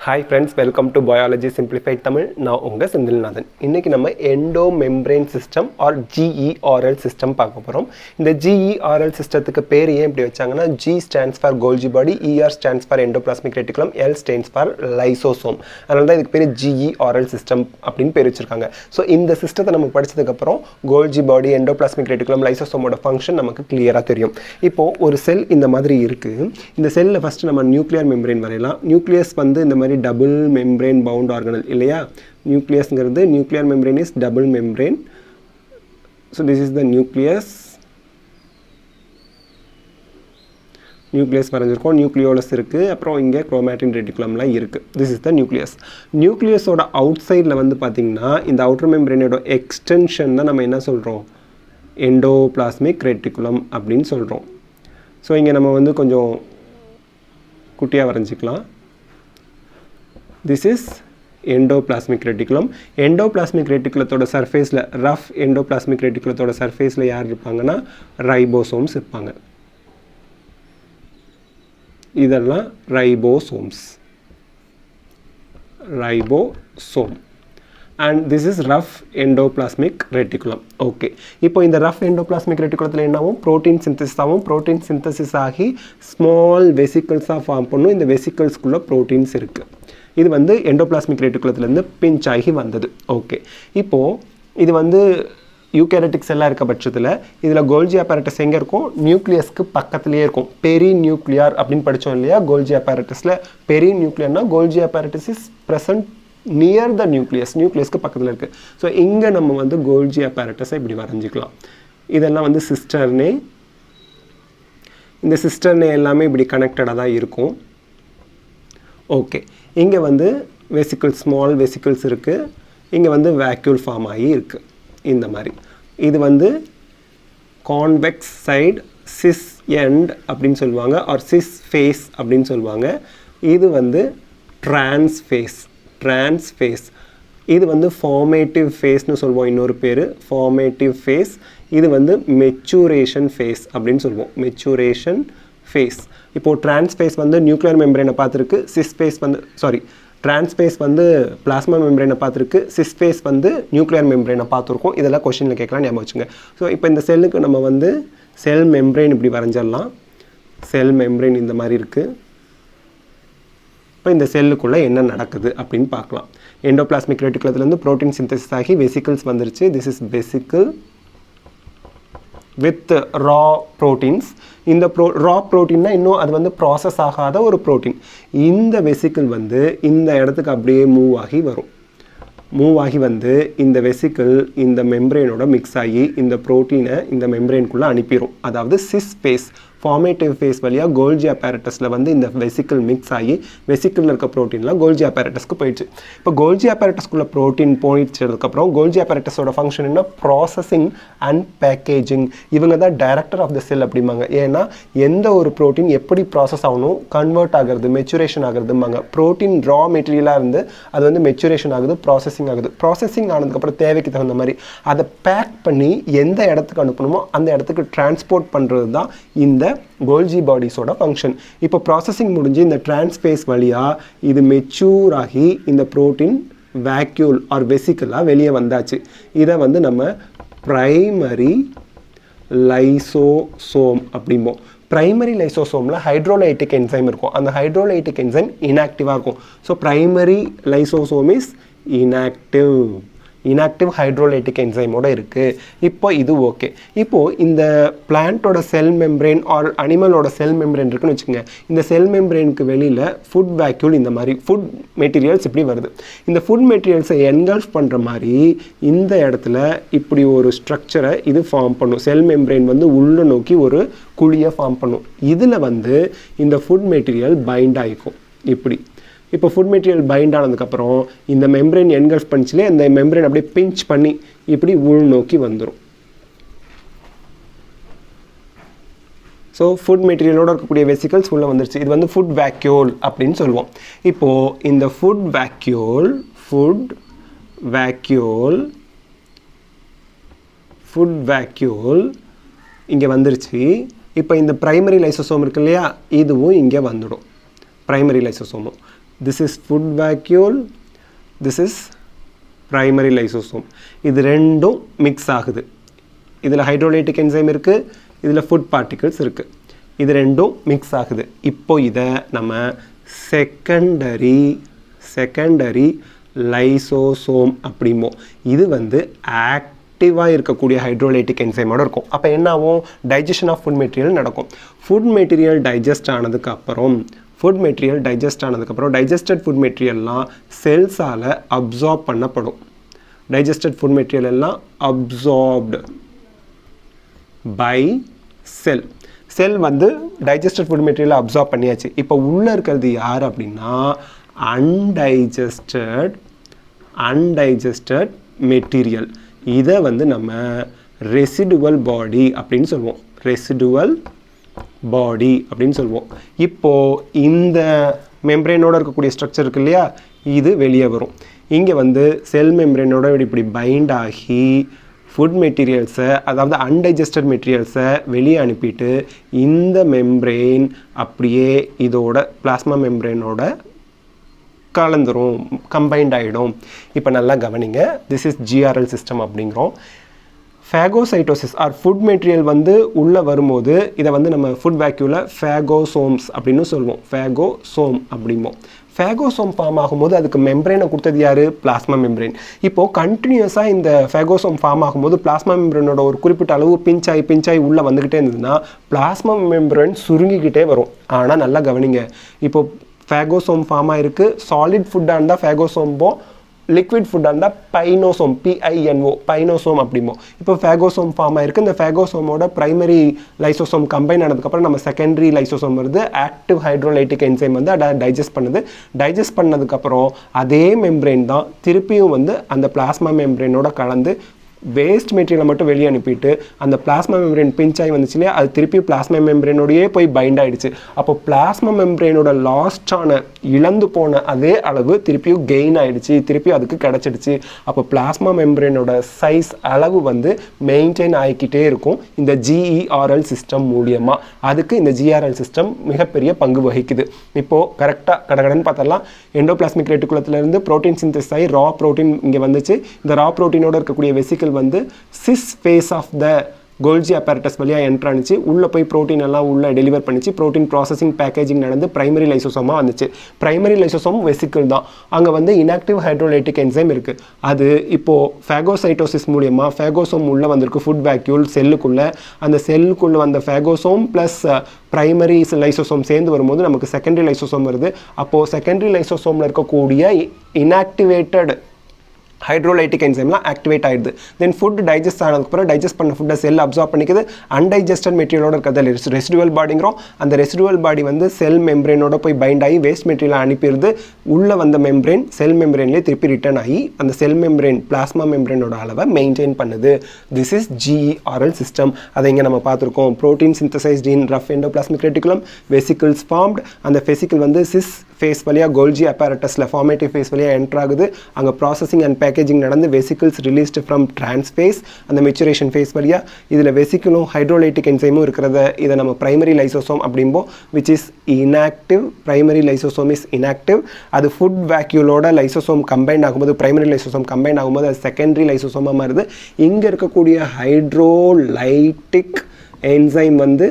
Hi friends, welcome to Biology Simplified Tamil. நான் உங்க செந்தில்நாதன். இன்னைக்கு நம்ம endomembrane system or GERL system பார்க்க போறோம். இந்த GERL சிஸ்டத்துக்கு பேர் ஏன் இப்படி வச்சாங்கன்னா G stands for Golgi body, ER stands for endoplasmic reticulum, L stands for lysosome. அதனால தான் இதுக்கு பேர் GERL system அப்படின்னு பேர் வச்சிருக்காங்க. ஸோ இந்த சிஸ்டத்தை நம்ம படிச்சதுக்கு அப்புறம் Golgi body, endoplasmic reticulum, lysosomeோட ஃபங்க்ஷன் நமக்கு கிளியரா தெரியும். இப்போ ஒரு செல் இந்த மாதிரி இருக்கு. இந்த செல்ல ஃபர்ஸ்ட் நம்ம நியூக்ளியர் மெம்பரேன் வரையலாம். நியூக்ளியஸ் வந்து இந்த மாதிரி double membrane bound organelle இல்லையா நியூக்ளியஸ்ங்கிறது nuclear membrane is double membrane. So this is the nucleus வரைஞ்சிருக்கோம். நியூக்ளியோலஸ் இருக்கு, அப்புறம் இங்கே குரோமாட்டின் ரெட்டிகுலம்லாம் இருக்கு. This is the nucleus. நியூக்ளியஸோட அவுட் சைடில் வந்து பார்த்தீங்கன்னா இந்த அவுட்டர் மெம்பரேனோட எக்ஸ்டென்ஷன் தான் நம்ம என்ன சொல்கிறோம், எண்டோபிளாஸ்மிக் ரெட்டிகுலம் அப்படின்னு சொல்கிறோம். ஸோ இங்கே நம்ம வந்து கொஞ்சம் குட்டியாக வரைஞ்சிக்கலாம். This is endoplasmic reticulum. Endoplasmic reticulatoட சர்ஃபேஸில் ரஃப் endoplasmic reticulatoட சர்ஃபேஸில் யார் இருப்பாங்கன்னா ரைபோசோம்ஸ் இருப்பாங்க. இதெல்லாம் ribosomes, ribosome. And this is rough endoplasmic reticulum. Okay. இப்போ இந்த rough endoplasmic reticulumல என்னவும் protein synthesis ஆகும். protein synthesis ஆகி small vesicles ஃபார்ம் பண்ணும். இந்த vesiclesக்குள்ள proteins இருக்கு. இது வந்து எண்டோபிளாஸ்மிக் ரெட்டிகுலத்திலேருந்து பிஞ்ச் ஆகி வந்தது. ஓகே, இப்போது இது வந்து யூகேரியோட்டிக் செல்லாக இருக்க பட்சத்தில் இதில் கோல்ஜி அப்பேரட்டஸ் எங்கே இருக்கும், நியூக்ளியஸ்க்கு பக்கத்துலேயே இருக்கும். பெரி நியூக்ளியார் அப்படின்னு படித்தோம் இல்லையா கோல்ஜி அப்பேரட்டஸில். பெரி நியூக்ளியர்னா Golgi apparatus is present near the நியூக்ளியஸ்க்கு பக்கத்தில் இருக்குது. ஸோ இங்கே நம்ம வந்து கோல்ஜி அப்பேரட்டஸை இப்படி வரைஞ்சிக்கலாம். இதெல்லாம் வந்து சிஸ்டர்னே. இந்த சிஸ்டர்னே எல்லாமே இப்படி கனெக்டடாக தான் இருக்கும். ஓகே, இங்கே வந்து வெசிக்கிள்ஸ், ஸ்மால் வெசிக்கிள்ஸ் இருக்குது. இங்கே வந்து வேக்யூல் ஃபார்ம் ஆகி இருக்குது இந்த மாதிரி. இது வந்து கான்வெக்ஸ் சைடு சிஸ் எண்ட் அப்படின்னு சொல்லுவாங்க, ஆர் சிஸ் ஃபேஸ் அப்படின்னு சொல்லுவாங்க. இது வந்து டிரான்ஸ்ஃபேஸ். இது வந்து ஃபார்மேட்டிவ் ஃபேஸ்னு சொல்லுவோம், இன்னொரு பேர் ஃபார்மேட்டிவ் ஃபேஸ். இது வந்து மெச்சூரேஷன் ஃபேஸ் அப்படின்னு சொல்லுவோம், மெச்சூரேஷன் ஃபேஸ். இப்போது டிரான்ஸ்ஃபேஸ் வந்து நியூக்ளியர் மெம்பரேனை பார்த்துருக்கு, சிஸ்ஃபேஸ் வந்து டிரான்ஸ்ஃபேஸ் வந்து பிளாஸ்மா மெம்பரேனை பார்த்துருக்கு, சிஸ்ஃபேஸ் வந்து நியூக்ளியர் மெம்பரேனை பார்த்துருக்கோம். இதெல்லாம் கொஸ்டினில் கேட்கலாம், ஞாபகம் வச்சுங்க. ஸோ இப்போ இந்த செல்லுக்கு நம்ம வந்து செல் மெம்பரேன் இப்படி வரைஞ்சிடலாம். செல் மெம்பரேன் இந்த மாதிரி இருக்குது. இப்போ இந்த செல்லுக்குள்ளே என்ன நடக்குது அப்படின்னு பார்க்கலாம். எண்டோபிளாஸ்மிக் ரெட்டிகுலத்துலேருந்து ப்ரோட்டீன் சிந்தசிஸ் ஆகி வெசிக்கிள்ஸ் வந்துருச்சு. This is vesicle with raw proteins. இந்த ரா ப்ரோட்டீன்னா இன்னும் அது வந்து ப்ராசஸ் ஆகாத ஒரு ப்ரோட்டீன். இந்த வெசிக்கிள் வந்து இந்த இடத்துக்கு அப்படியே மூவ் ஆகி வந்து இந்த வெசிக்கிள் இந்த மெம்பரேனோட மிக்ஸ் ஆகி இந்த ப்ரோட்டீனை இந்த மெம்பரேனுக்குள்ளே அனுப்பிடும். அதாவது சிஸ் ஃபேஸ், ஃபார்மேட்டிவ் ஃபேஸ் வழியாக கோல்ஜி அப்பேரட்டஸில் வந்து இந்த வெசிக்கிள் மிக்ஸ் ஆகி வெசிக்கிளில் இருக்க ப்ரோட்டீன்லாம் கோல்ஜி அப்பேரட்டஸ்க்கு போயிடுச்சு. இப்போ கோல்ஜி அப்பேரட்டஸ்க்குள்ள ப்ரோட்டீன் போயிடுச்சதுக்கப்புறம் கோல்ஜி அப்பேரட்டஸோட ஃபங்க்ஷன் என்ன, ப்ராசஸிங் அண்ட் பேக்கேஜிங். இவங்க தான் டைரக்டர் ஆஃப் த செல் அப்படிம்பாங்க. ஏன்னா எந்த ஒரு ப்ரோட்டீன் எப்படி ப்ராசஸ் ஆகணும், கன்வெர்ட் ஆகிறது, மெச்சுரேஷன் ஆகுறதும்பாங்க. ப்ரோட்டீன் ரா மெட்டீரியலாக இருந்து அது வந்து மெச்சுரேஷன் ஆகுது, ப்ராசஸிங் ஆகுது. ப்ராசஸிங் ஆனதுக்கப்புறம் தேவைக்கு தகுந்த மாதிரி அதை பேக் பண்ணி எந்த இடத்துக்கு அனுப்பணுமோ அந்த இடத்துக்கு டிரான்ஸ்போர்ட் பண்ணுறது தான் இந்த கோல்ஜி பாடிஸோட ஃபங்க்ஷன். இப்போ ப்ராசஸிங் முடிஞ்சு இந்த டிரான்ஸ்ஃபேஸ் வழியாக இது மெச்சூர் ஆகி இந்த ப்ரோட்டீன் வேக்யூல் ஆர் வெசிக்கிளாக வெளியே வந்தாச்சு. இதை வந்து நம்ம பிரைமரி லைசோசோம் அப்படிம்போம். பிரைமரி லைசோசோமில் ஹைட்ரோலைட்டிக் என்சைம் இருக்கும். அந்த ஹைட்ரோலைட்டிக் என்சைம் இன்ஆக்டிவாக இருக்கும். So primary lysosome is inactive hydrolytic என்சைமோட இருக்குது. இப்போ இது ஓகே. இப்போது இந்த பிளான்ட்டோட செல் மெம்பரேன் ஆர் அனிமலோட செல் மெம்பரேன் இருக்குன்னு வச்சுக்கோங்க. இந்த செல் மெம்பரேனுக்கு வெளியில் ஃபுட் வேக்யூல் இந்த மாதிரி ஃபுட் மெட்டீரியல்ஸ் இப்படி வருது. இந்த ஃபுட் மெட்டீரியல்ஸை என்கல்ஃப் பண்ணுற மாதிரி இந்த இடத்துல இப்படி ஒரு ஸ்ட்ரக்சரை இது ஃபார்ம் பண்ணும். செல் மெம்பரேன் வந்து உள்ள நோக்கி ஒரு குழியை ஃபார்ம் பண்ணும். இதில் வந்து இந்த ஃபுட் மெட்டீரியல் பைண்ட் ஆகிக்கும் இப்படி. இப்போ ஃபுட் மெட்டீரியல் பைண்ட் ஆனதுக்கப்புறம் இந்த மெம்பரேன் என்கல்ஃப் பண்ணிச்சுலே இந்த மெம்பரேன் அப்படியே பிஞ்ச் பண்ணி இப்படி உள் நோக்கி வந்துடும். ஸோ ஃபுட் மெட்டீரியலோட இருக்கக்கூடிய வெசிக்கல்ஸ் உள்ளே வந்துருச்சு. இது வந்து ஃபுட் வேக்யூல் அப்படின்னு சொல்லுவோம். இப்போது இந்த ஃபுட் வேக்யூல் இங்கே வந்துருச்சு. இப்போ இந்த பிரைமரி லைசோசோம் இருக்கு இல்லையா, இதுவும் இங்கே வந்துடும். பிரைமரி லைசோசோமும் this is food vacuole, this is primary lysosome. இது ரெண்டும் மிக்ஸ் ஆகுது. இதில் ஹைட்ரோலைட்டிக் என்சைம் இருக்குது, இதில் ஃபுட் பார்ட்டிகிள்ஸ் இருக்குது. இது ரெண்டும் மிக்ஸ் ஆகுது. இப்போ இதை நம்ம செகண்டரி லைசோசோம் அப்படிமோ. இது வந்து ஆக்டிவாக இருக்கக்கூடிய ஹைட்ரோலைட்டிக் என்சைமோடு இருக்கும். அப்போ என்ன ஆகும்? டைஜஷன் ஆஃப் ஃபுட் மெட்டீரியல் நடக்கும். ஃபுட் மெட்டீரியல் டைஜஸ்ட் ஆனதுக்கப்புறம் டைஜஸ்டட் ஃபுட் மெட்டீரியல்லாம் செல்ஸால் அப்சார்ப் பண்ணப்படும். டைஜஸ்டட் ஃபுட் மெட்டீரியல் எல்லாம் அப்சார்ப்டு பை செல் வந்து டைஜஸ்டட் ஃபுட் மெட்டீரியலை அப்சார்ப் பண்ணியாச்சு. இப்போ உள்ளே இருக்கிறது யார் அப்படின்னா அன்டைஜஸ்டட் மெட்டீரியல். இதை வந்து நம்ம ரெசிடுவல் பாடி அப்படின்னு சொல்லுவோம். இப்போது இந்த மெம்ப்ரேனோட இருக்கக்கூடிய ஸ்ட்ரக்சர் இருக்கு இல்லையா, இது வெளியே வரும். இங்கே வந்து செல் மெம்ப்ரேனோட இப்படி பைண்ட் ஆகி ஃபுட் மெட்டீரியல்ஸை, அதாவது அன்டைஜஸ்டட் மெட்டீரியல்ஸை வெளியே அனுப்பிட்டு இந்த மெம்ப்ரெயின் அப்படியே இதோட பிளாஸ்மா மெம்ப்ரெயினோட கலந்துரும், கம்பைன்ட் ஆகிடும். இப்போ நல்லா கவனிங்க, திஸ் இஸ் ஜிஆர்எல் சிஸ்டம் அப்படிங்கிறோம். ஃபேகோசைட்டோசிஸ் ஆர் ஃபுட் மெட்டீரியல் வந்து உள்ளே வரும்போது இதை வந்து நம்ம ஃபுட் வேக்யூவில் ஃபேகோசோம்ஸ் அப்படின்னு சொல்லுவோம். ஃபேகோசோம் அப்படிம்போம். ஃபேகோசோம் ஃபார்ம் ஆகும்போது அதுக்கு மெம்ப்ரெயினை கொடுத்தது யார்? Plasma membrane. இப்போது கண்டினியூஸாக இந்த ஃபேகோசோம் ஃபார்ம் ஆகும்போது பிளாஸ்மா மெம்ப்ரெயினோட ஒரு குறிப்பிட்ட அளவு பிஞ்சாய் உள்ளே வந்துக்கிட்டே இருந்ததுன்னா பிளாஸ்மா மெம்ப்ரெயின் சுருங்கிக்கிட்டே வரும். ஆனால் நல்லா கவனிங்க, இப்போது ஃபேகோசோம் ஃபார்ம் ஆகிருக்கு. சாலிட் ஃபுட்டாக இருந்தால் ஃபேகோசோம்போ, லிக்விட் ஃபுட்டாக இருந்தால் பைனோசோம், பைனோசோம் அப்படிமோ. இப்போ ஃபேகோசோம் ஃபார்ம் ஆகிருக்கு. இந்த ஃபேகோசோமோட பிரைமரி லைசோசோம் கம்பைன் ஆனதுக்கப்புறம் நம்ம செகண்டரி லைசோசோம் வருது. ஆக்டிவ் ஹைட்ரோலைட்டிக் என்சைம் வந்து அதை டைஜஸ்ட் பண்ணுது. டைஜஸ்ட் பண்ணதுக்கப்புறம் அதே மெம்ப்ரெயின் தான் திருப்பியும் வந்து அந்த பிளாஸ்மா மெம்ப்ரெயினோட கலந்து வேஸ்ட் மெட்டீரியலை மட்டும் வெளியே அனுப்பிட்டு அந்த பிளாஸ்மா மெம்ப்ரெயின் பிஞ்சாகி வந்துச்சு இல்லையா, அது திருப்பி பிளாஸ்மா மெம்ப்ரெயினோடையே போய் பைண்ட் ஆகிடுச்சு. அப்போ பிளாஸ்மா மெம்ப்ரெயினோட லாஸ்டான இழந்து போன அதே அளவு திருப்பியும் கெயின் ஆகிடுச்சு, திருப்பி அதுக்கு கிடச்சிடுச்சு. அப்போ பிளாஸ்மா மெம்ப்ரெயினோட சைஸ் அளவு வந்து மெயின்டைன் ஆகிக்கிட்டே இருக்கும் இந்த ஜிஇஆர்எல் சிஸ்டம் மூலியமாக. அதுக்கு இந்த ஜிஆர்எல் சிஸ்டம் மிகப்பெரிய பங்கு வகிக்குது. இப்போது கரெக்டாக கடகடன்னு பார்த்தலாம், எண்டோபிளாஸ்மிக் ரெட்டிகுலத்திலேருந்து ப்ரோட்டீன் சிந்தசிஸ் ஆகி ரா ப்ரோட்டீன் இங்கே வந்துச்சு. இந்த ரா ப்ரோட்டீனோட இருக்கக்கூடிய வெசிக்கல் வந்து cis face of the Golgi apparatus வழியாக என்ட்ரானிச்சு. உள்ளே போய் ப்ரோட்டீன் எல்லாம் உள்ளே டெலிவர் பண்ணிச்சு. ப்ரோட்டீன் ப்ராசஸிங் பேக்கேஜிங் நடந்து பிரைமரி லைசோசோமாக வந்துச்சு. பிரைமரி லைசோசோம் வெசிக்கிள் தான். அங்கே வந்து இன்ஆக்டிவ் ஹைட்ரோலைட்டிக் என்சைம் இருக்குது. அது இப்போது ஃபேகோசைட்டோசிஸ் மூலியமாக ஃபேகோசோம் உள்ளே வந்திருக்கு ஃபுட் வேக்யூல் செல்லுக்குள்ளே. அந்த செல்லுக்குள்ளே வந்த ஃபேகோசோம் ப்ளஸ் பிரைமரி லைசோசோம் சேர்ந்து வரும்போது நமக்கு செகண்டரி லைசோசோம் வருது. அப்போது செகண்டரி லைசோசோமில் இருக்கக்கூடிய இன்ஆக்டிவேட்டட் ஹைட்ரோலைட்டிக் என்சைம்லாம் ஆக்டிவேட் ஆகிடுது. தென் ஃபுட் டைஜஸ்ட் ஆனதுக்கப்புறம் டைஜஸ்ட் பண்ண ஃபுட்டை செல் அப்சார்ப் பண்ணிக்குது. அன்டைஜஸ்டட் மெட்டீரியலோட இருக்கிறது ரெசிடுவல் பாடிங்கிறோம். அந்த ரெசிடுவல் பாடி வந்து செல் மெம்ப்ரெயினோட போய் பைண்ட் ஆகி வேஸ்ட் மெட்டீரியலை அனுப்பிடுது. உள்ளே வந்த மெம்ப்ரெயின் செல் மெம்ப்ரெயின்லேயே திருப்பி ரிட்டர்ன் ஆகி அந்த செல் மெம்ப்ரெயின் பிளாஸ்மா மெம்ப்ரெயினோட அளவை மெயின்டைன் பண்ணுது. This is GERL system. அதை இங்கே நம்ம பார்த்துருக்கோம். Protein synthesized in rough endoplasmic reticulum, vesicles formed. அந்த வெசிக்கிள் வந்து சிஸ் ஃபேஸ் வழியாக கோல்ஜி அப்பேரட்டஸில் ஃபார்மேட்டிவ் ஃபேஸ் வழியாக என்ட்ரு ஆகுது. அங்கே ப்ராசஸிங் அண்ட் பேக்கேஜிங் நடந்து வெசிக்கிள்ஸ் ரிலீஸ்டு ஃப்ரம் டிரான்ஸ்ஃபேஸ் அந்த மெச்சுரேஷன் ஃபேஸ் வழியாக. இதில் வெசிக்கிளும் ஹைட்ரோலைட்டிக் என்சைமும் இருக்கிறத இதை நம்ம பிரைமரி லைசோசோம் அப்படிம்போம். Which is inactive. Primary lysosome is inactive. அது ஃபுட் வேக்யூலோட லைசோசோம் கம்பைன் ஆகும்போது, பிரைமரி லைசோசோம் கம்பைன் ஆகும்போது அது செகண்டரி லைசோசோமாக மாறுது. இங்கே இருக்கக்கூடிய ஹைட்ரோலைட்டிக் என்சைம் வந்து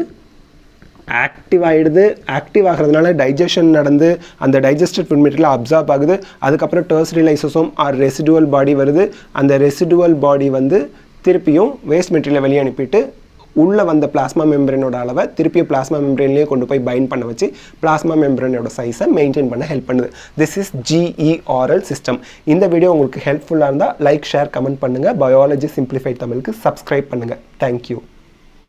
ஆக்டிவ் ஆகிடுது. ஆக்டிவ் ஆகிறதுனால டைஜஷன் நடந்து அந்த டைஜஸ்டட் ஃபுட் மெட்டீரியல் அப்சார்ப் ஆகுது. அதுக்கப்புறம் tertiary lysosome or residual body வருது. அந்த ரெசிடுவல் பாடி வந்து திருப்பியும் வேஸ்ட் மெட்டீரியலை வெளியே அனுப்பிட்டு உள்ளே வந்த பிளாஸ்மா மெம்ப்ரெயினோட அளவை திருப்பியும் பிளாஸ்மா மெம்ப்ரெயின்லேயே கொண்டு போய் பைண்ட் பண்ண வச்சு பிளாஸ்மா மெம்ப்ரெயினோட சைஸை மெயின்டைன் பண்ண ஹெல்ப் பண்ணுது. This is GERL system. இந்த வீடியோ உங்களுக்கு ஹெல்ப்ஃபுல்லாக இருந்தால் லைக், ஷேர், கமெண்ட் பண்ணுங்கள். பயாலஜி சிம்பிளிஃபைட் தமிழுக்கு சப்ஸ்கிரைப் பண்ணுங்கள். தேங்க்யூ.